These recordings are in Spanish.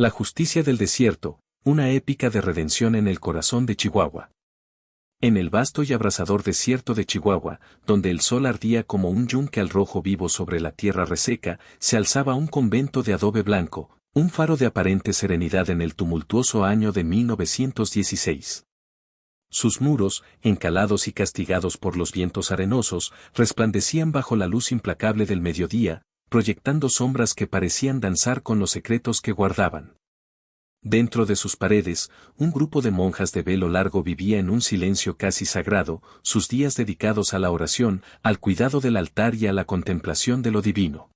La justicia del desierto, una épica de redención en el corazón de Chihuahua. En el vasto y abrasador desierto de Chihuahua, donde el sol ardía como un yunque al rojo vivo sobre la tierra reseca, se alzaba un convento de adobe blanco, un faro de aparente serenidad en el tumultuoso año de 1916. Sus muros, encalados y castigados por los vientos arenosos, resplandecían bajo la luz implacable del mediodía, proyectando sombras que parecían danzar con los secretos que guardaban. Dentro de sus paredes, un grupo de monjas de velo largo vivía en un silencio casi sagrado, sus días dedicados a la oración, al cuidado del altar y a la contemplación de lo divino.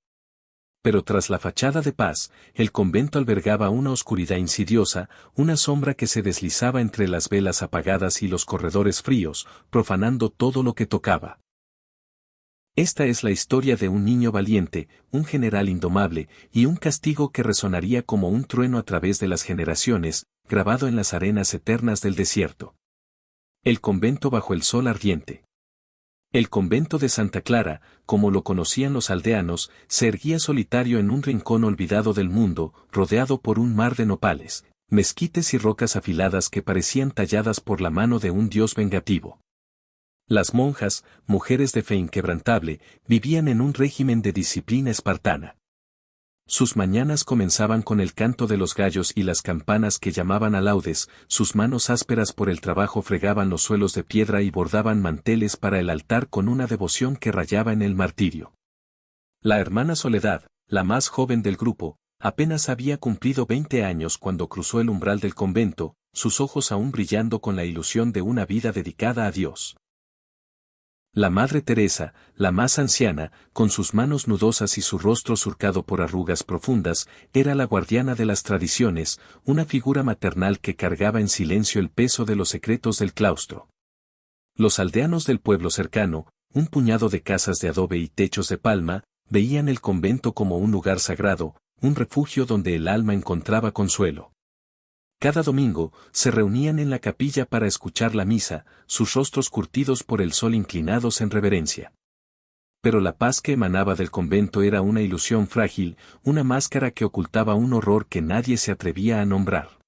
Pero tras la fachada de paz, el convento albergaba una oscuridad insidiosa, una sombra que se deslizaba entre las velas apagadas y los corredores fríos, profanando todo lo que tocaba. Esta es la historia de un niño valiente, un general indomable, y un castigo que resonaría como un trueno a través de las generaciones, grabado en las arenas eternas del desierto. El convento bajo el sol ardiente. El convento de Santa Clara, como lo conocían los aldeanos, se erguía solitario en un rincón olvidado del mundo, rodeado por un mar de nopales, mezquites y rocas afiladas que parecían talladas por la mano de un dios vengativo. Las monjas, mujeres de fe inquebrantable, vivían en un régimen de disciplina espartana. Sus mañanas comenzaban con el canto de los gallos y las campanas que llamaban a laudes, sus manos ásperas por el trabajo fregaban los suelos de piedra y bordaban manteles para el altar con una devoción que rayaba en el martirio. La hermana Soledad, la más joven del grupo, apenas había cumplido 20 años cuando cruzó el umbral del convento, sus ojos aún brillando con la ilusión de una vida dedicada a Dios. La Madre Teresa, la más anciana, con sus manos nudosas y su rostro surcado por arrugas profundas, era la guardiana de las tradiciones, una figura maternal que cargaba en silencio el peso de los secretos del claustro. Los aldeanos del pueblo cercano, un puñado de casas de adobe y techos de palma, veían el convento como un lugar sagrado, un refugio donde el alma encontraba consuelo. Cada domingo, se reunían en la capilla para escuchar la misa, sus rostros curtidos por el sol inclinados en reverencia. Pero la paz que emanaba del convento era una ilusión frágil, una máscara que ocultaba un horror que nadie se atrevía a nombrar.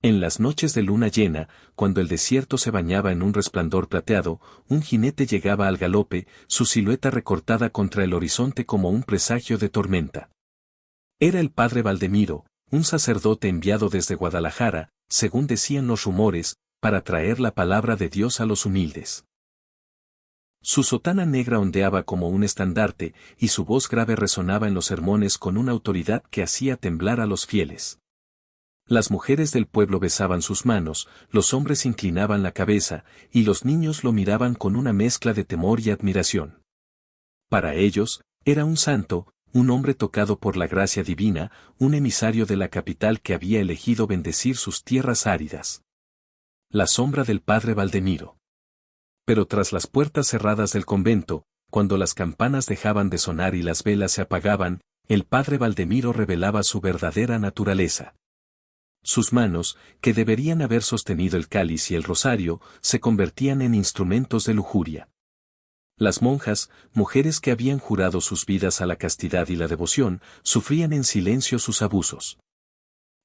En las noches de luna llena, cuando el desierto se bañaba en un resplandor plateado, un jinete llegaba al galope, su silueta recortada contra el horizonte como un presagio de tormenta. Era el padre Valdemiro, un sacerdote enviado desde Guadalajara, según decían los rumores, para traer la palabra de Dios a los humildes. Su sotana negra ondeaba como un estandarte, y su voz grave resonaba en los sermones con una autoridad que hacía temblar a los fieles. Las mujeres del pueblo besaban sus manos, los hombres inclinaban la cabeza, y los niños lo miraban con una mezcla de temor y admiración. Para ellos, era un santo, un hombre tocado por la gracia divina, un emisario de la capital que había elegido bendecir sus tierras áridas. La sombra del padre Valdemiro. Pero tras las puertas cerradas del convento, cuando las campanas dejaban de sonar y las velas se apagaban, el padre Valdemiro revelaba su verdadera naturaleza. Sus manos, que deberían haber sostenido el cáliz y el rosario, se convertían en instrumentos de lujuria. Las monjas, mujeres que habían jurado sus vidas a la castidad y la devoción, sufrían en silencio sus abusos.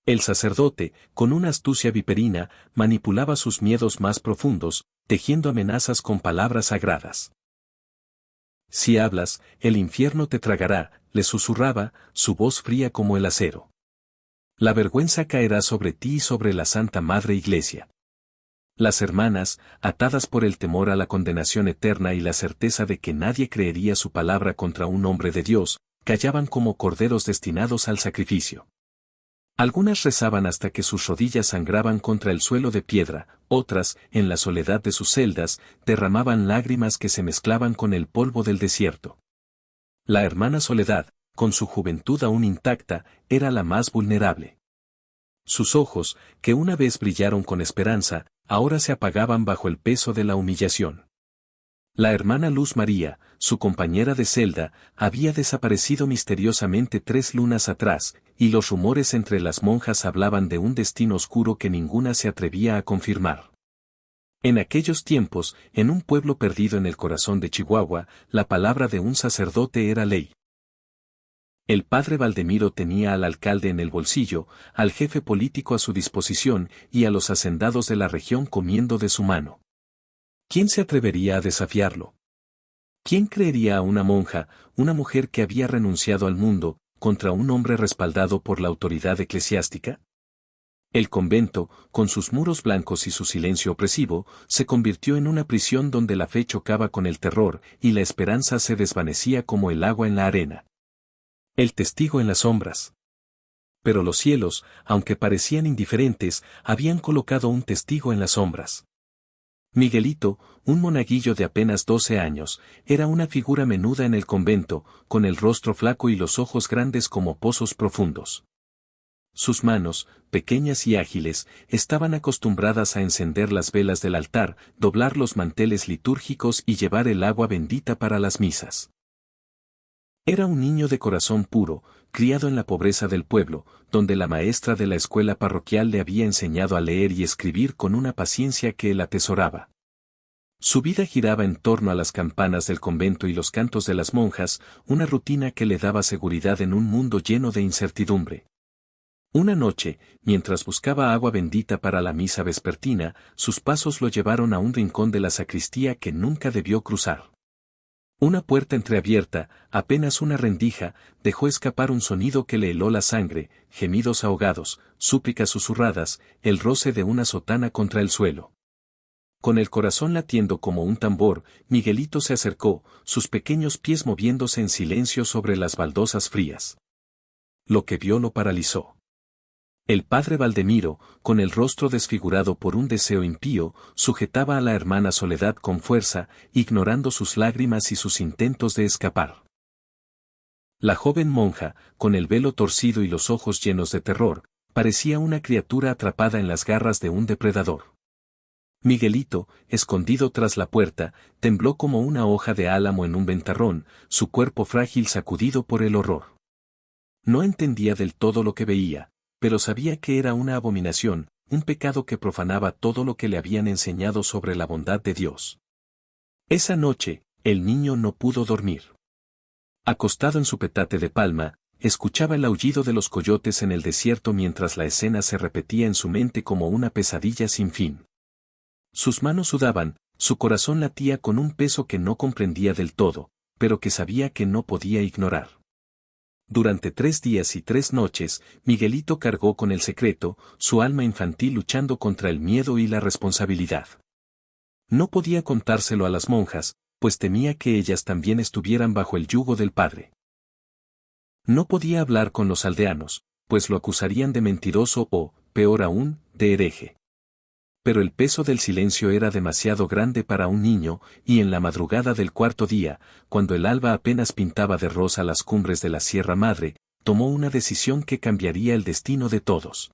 El sacerdote, con una astucia viperina, manipulaba sus miedos más profundos, tejiendo amenazas con palabras sagradas. Si hablas, el infierno te tragará, le susurraba, su voz fría como el acero. La vergüenza caerá sobre ti y sobre la Santa Madre Iglesia. Las hermanas, atadas por el temor a la condenación eterna y la certeza de que nadie creería su palabra contra un hombre de Dios, callaban como corderos destinados al sacrificio. Algunas rezaban hasta que sus rodillas sangraban contra el suelo de piedra, otras, en la soledad de sus celdas, derramaban lágrimas que se mezclaban con el polvo del desierto. La hermana Soledad, con su juventud aún intacta, era la más vulnerable. Sus ojos, que una vez brillaron con esperanza, ahora se apagaban bajo el peso de la humillación. La hermana Luz María, su compañera de celda, había desaparecido misteriosamente 3 lunas atrás, y los rumores entre las monjas hablaban de un destino oscuro que ninguna se atrevía a confirmar. En aquellos tiempos, en un pueblo perdido en el corazón de Chihuahua, la palabra de un sacerdote era ley. El padre Valdemiro tenía al alcalde en el bolsillo, al jefe político a su disposición y a los hacendados de la región comiendo de su mano. ¿Quién se atrevería a desafiarlo? ¿Quién creería a una monja, una mujer que había renunciado al mundo, contra un hombre respaldado por la autoridad eclesiástica? El convento, con sus muros blancos y su silencio opresivo, se convirtió en una prisión donde la fe chocaba con el terror y la esperanza se desvanecía como el agua en la arena. El testigo en las sombras. Pero los cielos, aunque parecían indiferentes, habían colocado un testigo en las sombras. Miguelito, un monaguillo de apenas 12 años, era una figura menuda en el convento, con el rostro flaco y los ojos grandes como pozos profundos. Sus manos, pequeñas y ágiles, estaban acostumbradas a encender las velas del altar, doblar los manteles litúrgicos y llevar el agua bendita para las misas. Era un niño de corazón puro, criado en la pobreza del pueblo, donde la maestra de la escuela parroquial le había enseñado a leer y escribir con una paciencia que él atesoraba. Su vida giraba en torno a las campanas del convento y los cantos de las monjas, una rutina que le daba seguridad en un mundo lleno de incertidumbre. Una noche, mientras buscaba agua bendita para la misa vespertina, sus pasos lo llevaron a un rincón de la sacristía que nunca debió cruzar. Una puerta entreabierta, apenas una rendija, dejó escapar un sonido que le heló la sangre, gemidos ahogados, súplicas susurradas, el roce de una sotana contra el suelo. Con el corazón latiendo como un tambor, Miguelito se acercó, sus pequeños pies moviéndose en silencio sobre las baldosas frías. Lo que vio lo paralizó. El padre Valdemiro, con el rostro desfigurado por un deseo impío, sujetaba a la hermana Soledad con fuerza, ignorando sus lágrimas y sus intentos de escapar. La joven monja, con el velo torcido y los ojos llenos de terror, parecía una criatura atrapada en las garras de un depredador. Miguelito, escondido tras la puerta, tembló como una hoja de álamo en un ventarrón, su cuerpo frágil sacudido por el horror. No entendía del todo lo que veía, pero sabía que era una abominación, un pecado que profanaba todo lo que le habían enseñado sobre la bondad de Dios. Esa noche, el niño no pudo dormir. Acostado en su petate de palma, escuchaba el aullido de los coyotes en el desierto mientras la escena se repetía en su mente como una pesadilla sin fin. Sus manos sudaban, su corazón latía con un peso que no comprendía del todo, pero que sabía que no podía ignorar. Durante 3 días y 3 noches, Miguelito cargó con el secreto, su alma infantil luchando contra el miedo y la responsabilidad. No podía contárselo a las monjas, pues temía que ellas también estuvieran bajo el yugo del padre. No podía hablar con los aldeanos, pues lo acusarían de mentiroso o, peor aún, de hereje. Pero el peso del silencio era demasiado grande para un niño, y en la madrugada del 4.º día, cuando el alba apenas pintaba de rosa las cumbres de la Sierra Madre, tomó una decisión que cambiaría el destino de todos.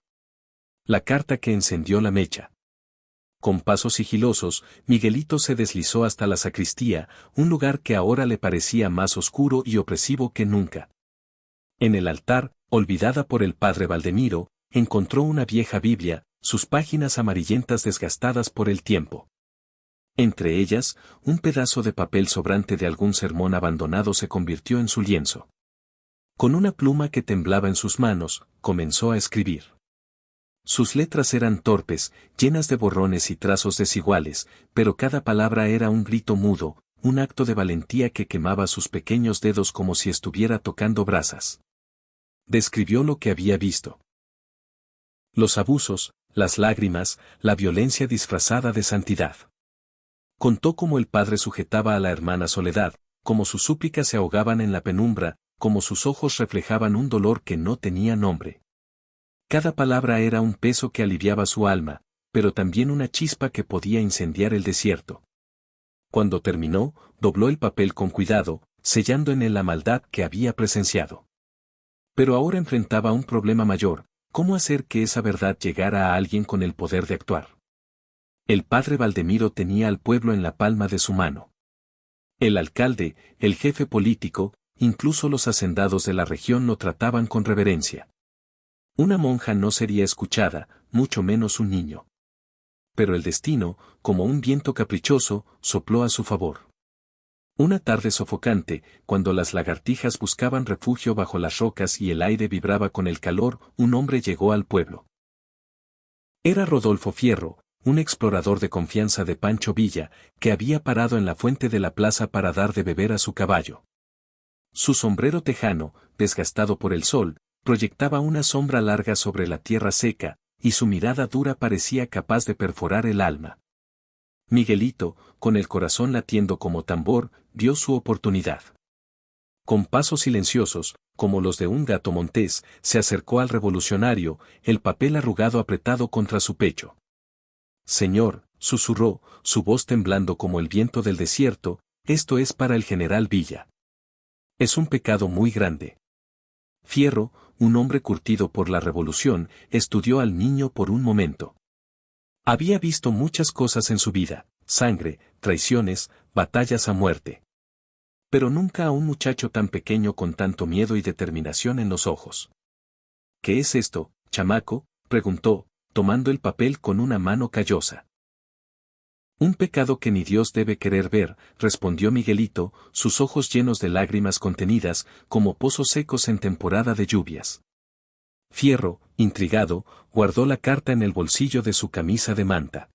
La carta que encendió la mecha. Con pasos sigilosos, Miguelito se deslizó hasta la sacristía, un lugar que ahora le parecía más oscuro y opresivo que nunca. En el altar, olvidada por el padre Valdemiro, encontró una vieja Biblia, sus páginas amarillentas desgastadas por el tiempo. Entre ellas, un pedazo de papel sobrante de algún sermón abandonado se convirtió en su lienzo. Con una pluma que temblaba en sus manos, comenzó a escribir. Sus letras eran torpes, llenas de borrones y trazos desiguales, pero cada palabra era un grito mudo, un acto de valentía que quemaba sus pequeños dedos como si estuviera tocando brasas. Describió lo que había visto. Los abusos, las lágrimas, la violencia disfrazada de santidad. Contó cómo el padre sujetaba a la hermana Soledad, cómo sus súplicas se ahogaban en la penumbra, cómo sus ojos reflejaban un dolor que no tenía nombre. Cada palabra era un peso que aliviaba su alma, pero también una chispa que podía incendiar el desierto. Cuando terminó, dobló el papel con cuidado, sellando en él la maldad que había presenciado. Pero ahora enfrentaba un problema mayor: ¿cómo hacer que esa verdad llegara a alguien con el poder de actuar? El padre Valdemiro tenía al pueblo en la palma de su mano. El alcalde, el jefe político, incluso los hacendados de la región lo trataban con reverencia. Una monja no sería escuchada, mucho menos un niño. Pero el destino, como un viento caprichoso, sopló a su favor. Una tarde sofocante, cuando las lagartijas buscaban refugio bajo las rocas y el aire vibraba con el calor, un hombre llegó al pueblo. Era Rodolfo Fierro, un explorador de confianza de Pancho Villa, que había parado en la fuente de la plaza para dar de beber a su caballo. Su sombrero tejano, desgastado por el sol, proyectaba una sombra larga sobre la tierra seca, y su mirada dura parecía capaz de perforar el alma. Miguelito, con el corazón latiendo como tambor, vio su oportunidad. Con pasos silenciosos, como los de un gato montés, se acercó al revolucionario, el papel arrugado apretado contra su pecho. «Señor», susurró, su voz temblando como el viento del desierto, «esto es para el general Villa. Es un pecado muy grande». Fierro, un hombre curtido por la revolución, estudió al niño por un momento. Había visto muchas cosas en su vida, sangre, traiciones, batallas a muerte. Pero nunca a un muchacho tan pequeño con tanto miedo y determinación en los ojos. «¿Qué es esto, chamaco?», preguntó, tomando el papel con una mano callosa. «Un pecado que ni Dios debe querer ver», respondió Miguelito, sus ojos llenos de lágrimas contenidas, como pozos secos en temporada de lluvias. Fierro, intrigado, guardó la carta en el bolsillo de su camisa de manta.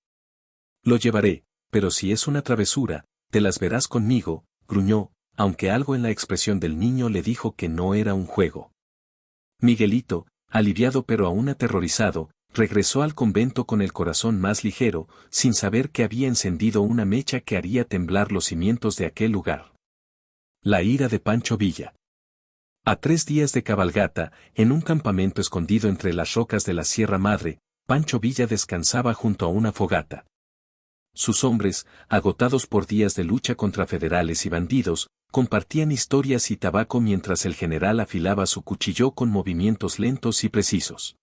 «Lo llevaré, pero si es una travesura, te las verás conmigo», gruñó, aunque algo en la expresión del niño le dijo que no era un juego. Miguelito, aliviado pero aún aterrorizado, regresó al convento con el corazón más ligero, sin saber que había encendido una mecha que haría temblar los cimientos de aquel lugar. La ira de Pancho Villa. A 3 días de cabalgata, en un campamento escondido entre las rocas de la Sierra Madre, Pancho Villa descansaba junto a una fogata. Sus hombres, agotados por días de lucha contra federales y bandidos, compartían historias y tabaco mientras el general afilaba su cuchillo con movimientos lentos y precisos.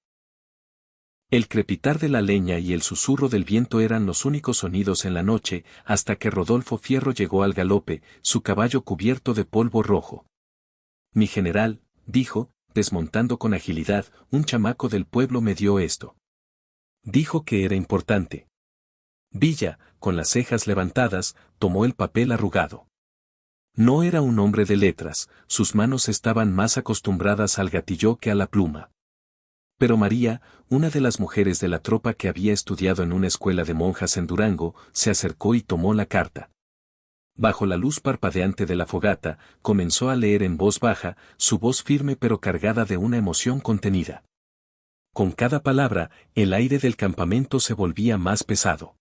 El crepitar de la leña y el susurro del viento eran los únicos sonidos en la noche, hasta que Rodolfo Fierro llegó al galope, su caballo cubierto de polvo rojo. «Mi general», dijo, desmontando con agilidad, «un chamaco del pueblo me dio esto. Dijo que era importante». Villa, con las cejas levantadas, tomó el papel arrugado. No era un hombre de letras, sus manos estaban más acostumbradas al gatilló que a la pluma. Pero María, una de las mujeres de la tropa que había estudiado en una escuela de monjas en Durango, se acercó y tomó la carta. Bajo la luz parpadeante de la fogata, comenzó a leer en voz baja, su voz firme pero cargada de una emoción contenida. Con cada palabra, el aire del campamento se volvía más pesado.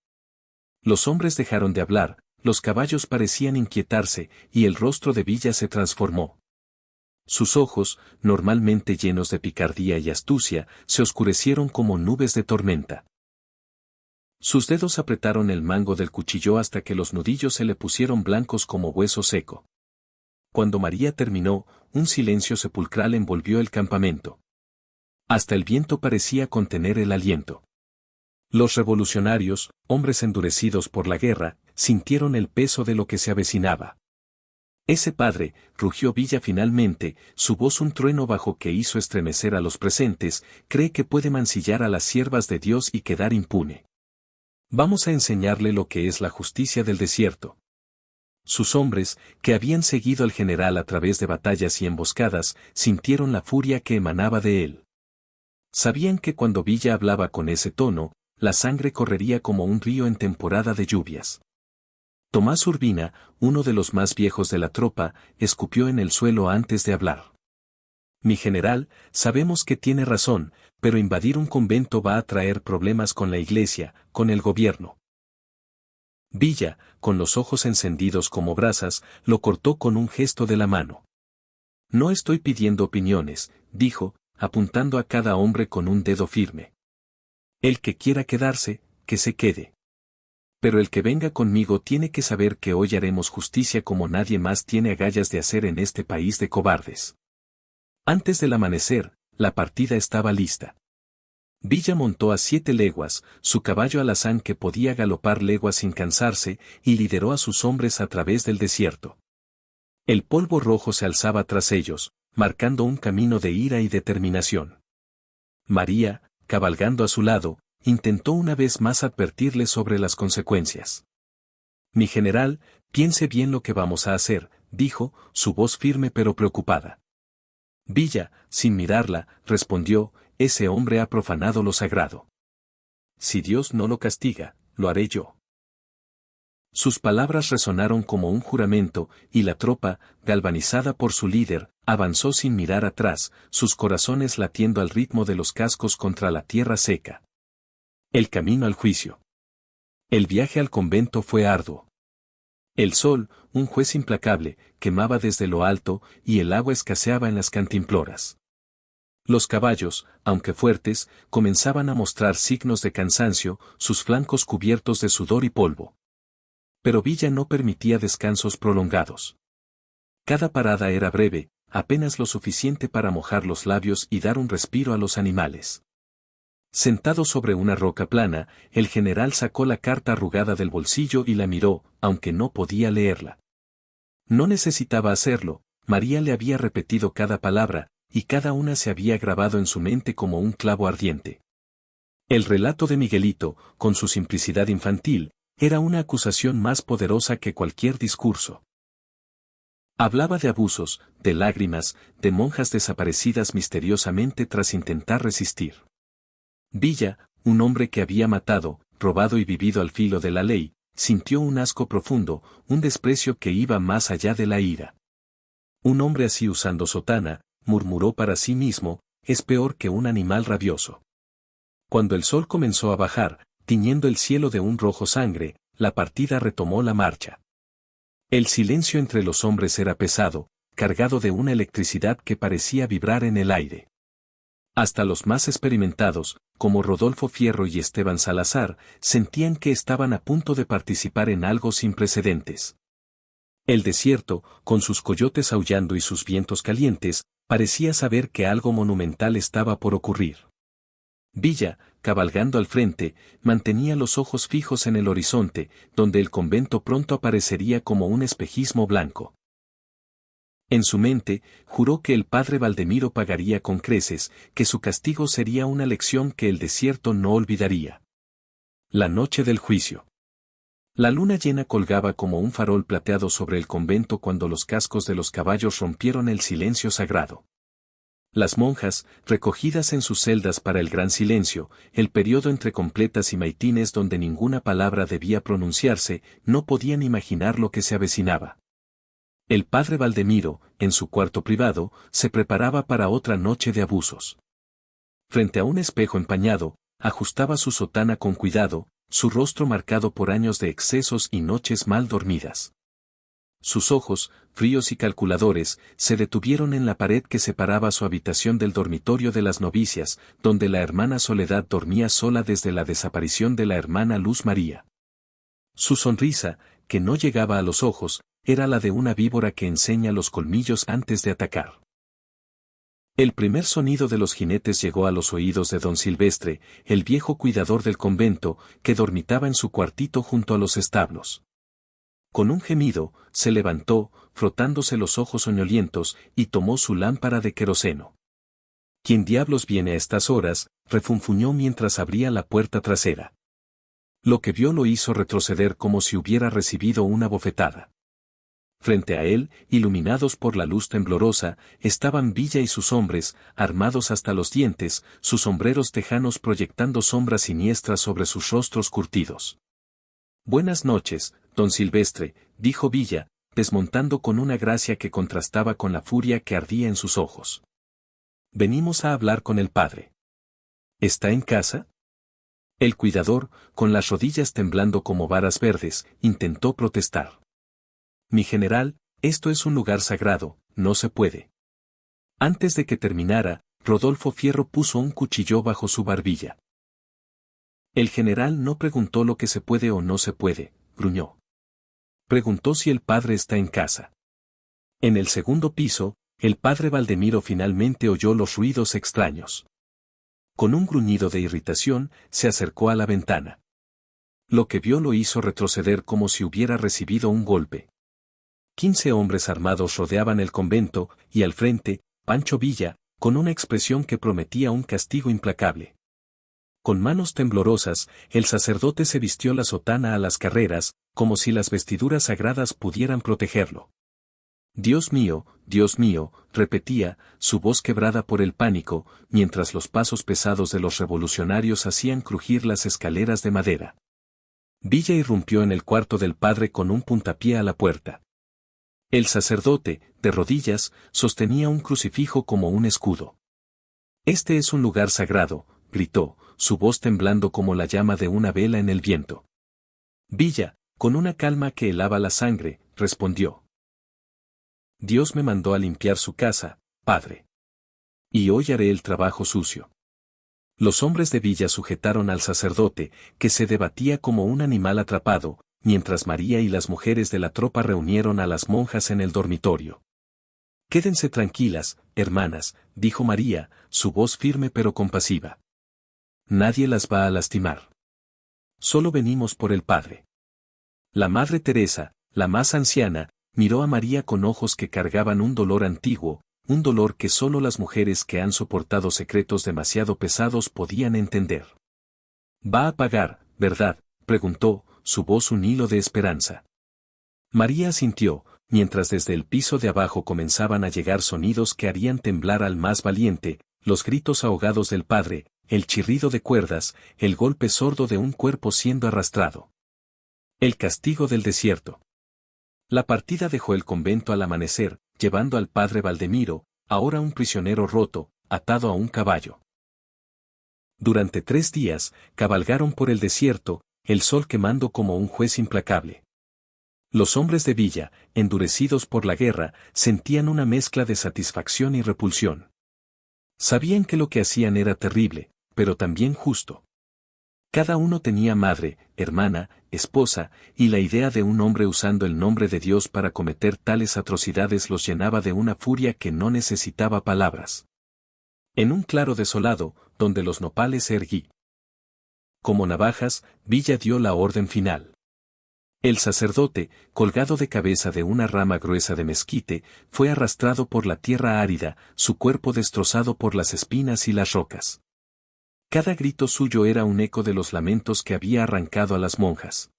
Los hombres dejaron de hablar, los caballos parecían inquietarse, y el rostro de Villa se transformó. Sus ojos, normalmente llenos de picardía y astucia, se oscurecieron como nubes de tormenta. Sus dedos apretaron el mango del cuchillo hasta que los nudillos se le pusieron blancos como hueso seco. Cuando María terminó, un silencio sepulcral envolvió el campamento. Hasta el viento parecía contener el aliento. Los revolucionarios, hombres endurecidos por la guerra, sintieron el peso de lo que se avecinaba. «Ese padre», rugió Villa finalmente, su voz un trueno bajo que hizo estremecer a los presentes, «cree que puede mancillar a las siervas de Dios y quedar impune. Vamos a enseñarle lo que es la justicia del desierto». Sus hombres, que habían seguido al general a través de batallas y emboscadas, sintieron la furia que emanaba de él. Sabían que cuando Villa hablaba con ese tono, la sangre correría como un río en temporada de lluvias. Tomás Urbina, uno de los más viejos de la tropa, escupió en el suelo antes de hablar. «Mi general, sabemos que tiene razón, pero invadir un convento va a traer problemas con la iglesia, con el gobierno». Villa, con los ojos encendidos como brasas, lo cortó con un gesto de la mano. «No estoy pidiendo opiniones», dijo, apuntando a cada hombre con un dedo firme. «El que quiera quedarse, que se quede. Pero el que venga conmigo tiene que saber que hoy haremos justicia como nadie más tiene agallas de hacer en este país de cobardes». Antes del amanecer, la partida estaba lista. Villa montó a 7 leguas, su caballo alazán que podía galopar leguas sin cansarse, y lideró a sus hombres a través del desierto. El polvo rojo se alzaba tras ellos, marcando un camino de ira y determinación. María, cabalgando a su lado, intentó una vez más advertirle sobre las consecuencias. Mi general, piense bien lo que vamos a hacer, dijo, su voz firme pero preocupada. Villa, sin mirarla, respondió, ese hombre ha profanado lo sagrado. Si Dios no lo castiga, lo haré yo. Sus palabras resonaron como un juramento, y la tropa, galvanizada por su líder, avanzó sin mirar atrás, sus corazones latiendo al ritmo de los cascos contra la tierra seca. El camino al juicio. El viaje al convento fue arduo. El sol, un juez implacable, quemaba desde lo alto, y el agua escaseaba en las cantimploras. Los caballos, aunque fuertes, comenzaban a mostrar signos de cansancio, sus flancos cubiertos de sudor y polvo. Pero Villa no permitía descansos prolongados. Cada parada era breve, apenas lo suficiente para mojar los labios y dar un respiro a los animales. Sentado sobre una roca plana, el general sacó la carta arrugada del bolsillo y la miró, aunque no podía leerla. No necesitaba hacerlo, María le había repetido cada palabra, y cada una se había grabado en su mente como un clavo ardiente. El relato de Miguelito, con su simplicidad infantil, era una acusación más poderosa que cualquier discurso. Hablaba de abusos, de lágrimas, de monjas desaparecidas misteriosamente tras intentar resistir. Villa, un hombre que había matado, robado y vivido al filo de la ley, sintió un asco profundo, un desprecio que iba más allá de la ira. Un hombre así usando sotana, murmuró para sí mismo, es peor que un animal rabioso. Cuando el sol comenzó a bajar, tiñendo el cielo de un rojo sangre, la partida retomó la marcha. El silencio entre los hombres era pesado, cargado de una electricidad que parecía vibrar en el aire. Hasta los más experimentados, como Rodolfo Fierro y Esteban Salazar, sentían que estaban a punto de participar en algo sin precedentes. El desierto, con sus coyotes aullando y sus vientos calientes, parecía saber que algo monumental estaba por ocurrir. Villa, cabalgando al frente, mantenía los ojos fijos en el horizonte, donde el convento pronto aparecería como un espejismo blanco. En su mente, juró que el padre Valdemiro pagaría con creces, que su castigo sería una lección que el desierto no olvidaría. La noche del juicio. La luna llena colgaba como un farol plateado sobre el convento cuando los cascos de los caballos rompieron el silencio sagrado. Las monjas, recogidas en sus celdas para el gran silencio, el periodo entre completas y maitines donde ninguna palabra debía pronunciarse, no podían imaginar lo que se avecinaba. El padre Valdemiro, en su cuarto privado, se preparaba para otra noche de abusos. Frente a un espejo empañado, ajustaba su sotana con cuidado, su rostro marcado por años de excesos y noches mal dormidas. Sus ojos, fríos y calculadores, se detuvieron en la pared que separaba su habitación del dormitorio de las novicias, donde la hermana Soledad dormía sola desde la desaparición de la hermana Luz María. Su sonrisa, que no llegaba a los ojos, era la de una víbora que enseña los colmillos antes de atacar. El primer sonido de los jinetes llegó a los oídos de don Silvestre, el viejo cuidador del convento, que dormitaba en su cuartito junto a los establos. Con un gemido, se levantó, frotándose los ojos soñolientos, y tomó su lámpara de queroseno. ¿Quién diablos viene a estas horas?, refunfuñó mientras abría la puerta trasera. Lo que vio lo hizo retroceder como si hubiera recibido una bofetada. Frente a él, iluminados por la luz temblorosa, estaban Villa y sus hombres, armados hasta los dientes, sus sombreros tejanos proyectando sombras siniestras sobre sus rostros curtidos. Buenas noches, don Silvestre, dijo Villa, desmontando con una gracia que contrastaba con la furia que ardía en sus ojos. Venimos a hablar con el padre. ¿Está en casa? El cuidador, con las rodillas temblando como varas verdes, intentó protestar. Mi general, esto es un lugar sagrado, no se puede. Antes de que terminara, Rodolfo Fierro puso un cuchillo bajo su barbilla. El general no preguntó lo que se puede o no se puede, gruñó. Preguntó si el padre está en casa. En el segundo piso, el padre Valdemiro finalmente oyó los ruidos extraños. Con un gruñido de irritación, se acercó a la ventana. Lo que vio lo hizo retroceder como si hubiera recibido un golpe. 15 hombres armados rodeaban el convento, y al frente, Pancho Villa, con una expresión que prometía un castigo implacable. Con manos temblorosas, el sacerdote se vistió la sotana a las carreras, como si las vestiduras sagradas pudieran protegerlo. Dios mío, repetía, su voz quebrada por el pánico, mientras los pasos pesados de los revolucionarios hacían crujir las escaleras de madera. Villa irrumpió en el cuarto del padre con un puntapié a la puerta. El sacerdote, de rodillas, sostenía un crucifijo como un escudo. «Este es un lugar sagrado», gritó, su voz temblando como la llama de una vela en el viento. Villa, con una calma que helaba la sangre, respondió. «Dios me mandó a limpiar su casa, padre. Y hoy haré el trabajo sucio». Los hombres de Villa sujetaron al sacerdote, que se debatía como un animal atrapado, mientras María y las mujeres de la tropa reunieron a las monjas en el dormitorio. «Quédense tranquilas, hermanas», dijo María, su voz firme pero compasiva. «Nadie las va a lastimar. Solo venimos por el Padre». La Madre Teresa, la más anciana, miró a María con ojos que cargaban un dolor antiguo, un dolor que solo las mujeres que han soportado secretos demasiado pesados podían entender. «¿Va a pagar, verdad?», preguntó, su voz un hilo de esperanza. María asintió, mientras desde el piso de abajo comenzaban a llegar sonidos que harían temblar al más valiente, los gritos ahogados del padre, el chirrido de cuerdas, el golpe sordo de un cuerpo siendo arrastrado. El castigo del desierto. La partida dejó el convento al amanecer, llevando al padre Valdemiro, ahora un prisionero roto, atado a un caballo. Durante 3 días, cabalgaron por el desierto, el sol quemando como un juez implacable. Los hombres de Villa, endurecidos por la guerra, sentían una mezcla de satisfacción y repulsión. Sabían que lo que hacían era terrible, pero también justo. Cada uno tenía madre, hermana, esposa, y la idea de un hombre usando el nombre de Dios para cometer tales atrocidades los llenaba de una furia que no necesitaba palabras. En un claro desolado, donde los nopales se erguí como navajas, Villa dio la orden final. El sacerdote, colgado de cabeza de una rama gruesa de mezquite, fue arrastrado por la tierra árida, su cuerpo destrozado por las espinas y las rocas. Cada grito suyo era un eco de los lamentos que había arrancado a las monjas.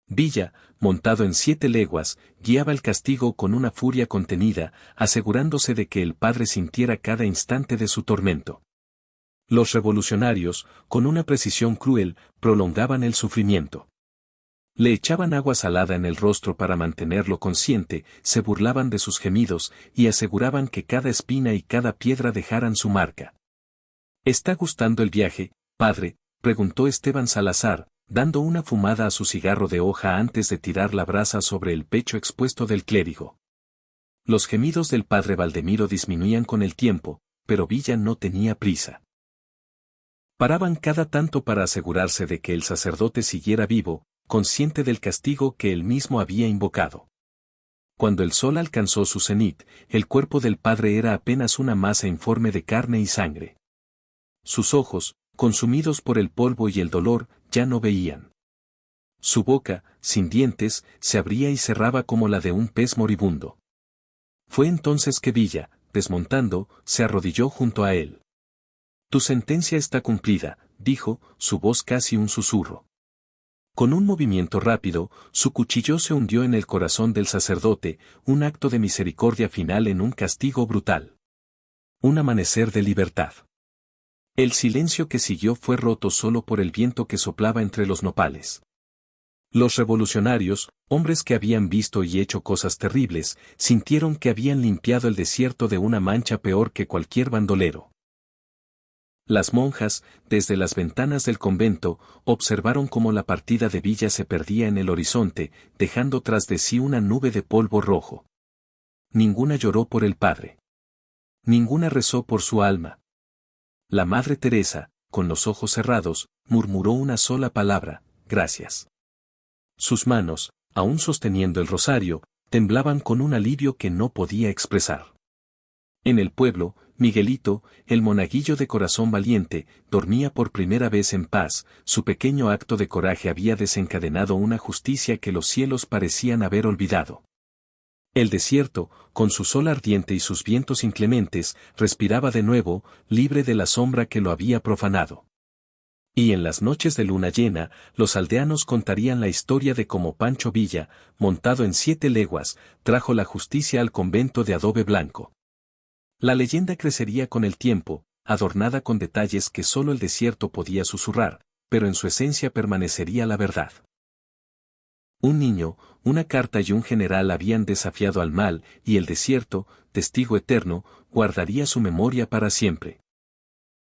Villa, montado en 7 leguas, guiaba el castigo con una furia contenida, asegurándose de que el padre sintiera cada instante de su tormento. Los revolucionarios, con una precisión cruel, prolongaban el sufrimiento. Le echaban agua salada en el rostro para mantenerlo consciente, se burlaban de sus gemidos, y aseguraban que cada espina y cada piedra dejaran su marca. ¿Está gustando el viaje, padre?, preguntó Esteban Salazar, dando una fumada a su cigarro de hoja antes de tirar la brasa sobre el pecho expuesto del clérigo. Los gemidos del padre Valdemiro disminuían con el tiempo, pero Villa no tenía prisa. Paraban cada tanto para asegurarse de que el sacerdote siguiera vivo, consciente del castigo que él mismo había invocado. Cuando el sol alcanzó su cenit, el cuerpo del padre era apenas una masa informe de carne y sangre. Sus ojos, consumidos por el polvo y el dolor, ya no veían. Su boca, sin dientes, se abría y cerraba como la de un pez moribundo. Fue entonces que Villa, desmontando, se arrodilló junto a él. «Tu sentencia está cumplida», dijo, su voz casi un susurro. Con un movimiento rápido, su cuchillo se hundió en el corazón del sacerdote, un acto de misericordia final en un castigo brutal. Un amanecer de libertad. El silencio que siguió fue roto solo por el viento que soplaba entre los nopales. Los revolucionarios, hombres que habían visto y hecho cosas terribles, sintieron que habían limpiado el desierto de una mancha peor que cualquier bandolero. Las monjas, desde las ventanas del convento, observaron cómo la partida de Villa se perdía en el horizonte, dejando tras de sí una nube de polvo rojo. Ninguna lloró por el padre. Ninguna rezó por su alma. La Madre Teresa, con los ojos cerrados, murmuró una sola palabra: gracias. Sus manos, aún sosteniendo el rosario, temblaban con un alivio que no podía expresar. En el pueblo, Miguelito, el monaguillo de corazón valiente, dormía por primera vez en paz. Su pequeño acto de coraje había desencadenado una justicia que los cielos parecían haber olvidado. El desierto, con su sol ardiente y sus vientos inclementes, respiraba de nuevo, libre de la sombra que lo había profanado. Y en las noches de luna llena, los aldeanos contarían la historia de cómo Pancho Villa, montado en 7 leguas, trajo la justicia al convento de adobe blanco. La leyenda crecería con el tiempo, adornada con detalles que solo el desierto podía susurrar, pero en su esencia permanecería la verdad. Un niño, una carta y un general habían desafiado al mal, y el desierto, testigo eterno, guardaría su memoria para siempre.